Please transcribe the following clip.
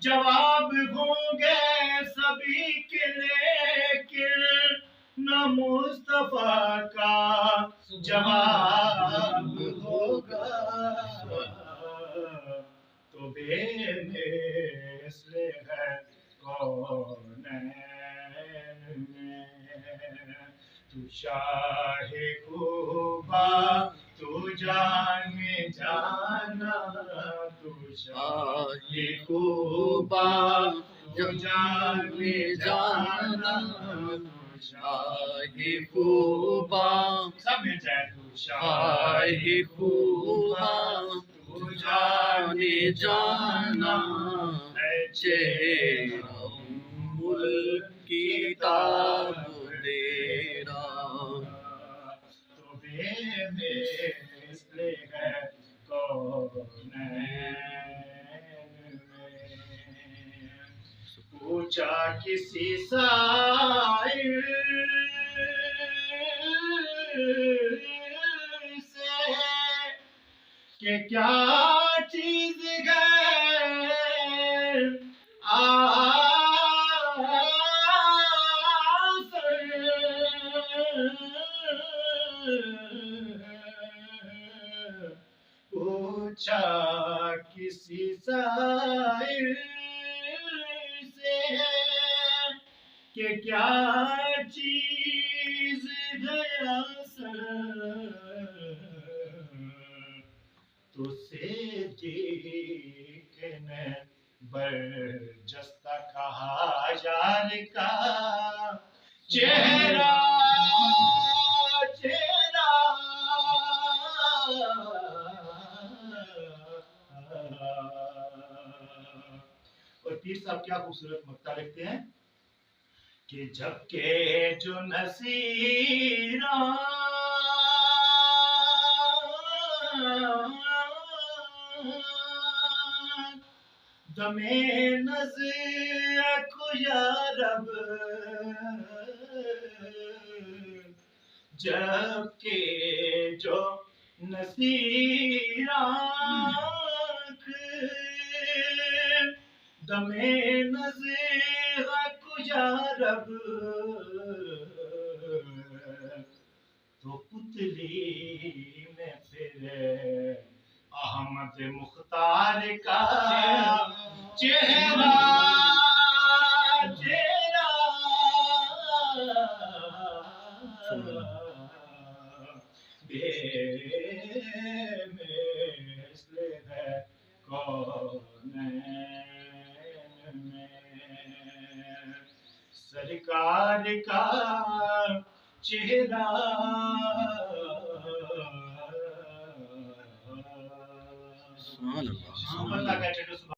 جواب ہوں گے سبھی کے لیکن نہ مصطفیٰ کا جواب ہوگا تو بے مثل ہے کونین میں تو شاہ خوبا تو جان جانا تو شاہ خوبا تو جان جانا شاہ خوبا سب مل جائے تو شاہ خوبا تو جان جانا چہرہ ملک کی تاب تیرا تو بے مثل ہے کونین میں پوچھا کسی سائل سے کہ کیا چیز ہے پوچھا کسی سائل سے کہ کیا چیز ہے تو سے دیکھنے برجستہ کہا یار کا چہرہ اور پیر صاحب کیا خوبصورت مقطع لکھتے ہیں کہ جب کہ جو نصیراں دمِ نظر کو یا رب جب کہ جو نصیراں دمِ نظر کو یا رب تو پتلی میں پھر احمد مختار کا چہرہ بے مثل ہے کونین میں سرکار کا چہرہ سبحان اللہ اللہ کا چہرہ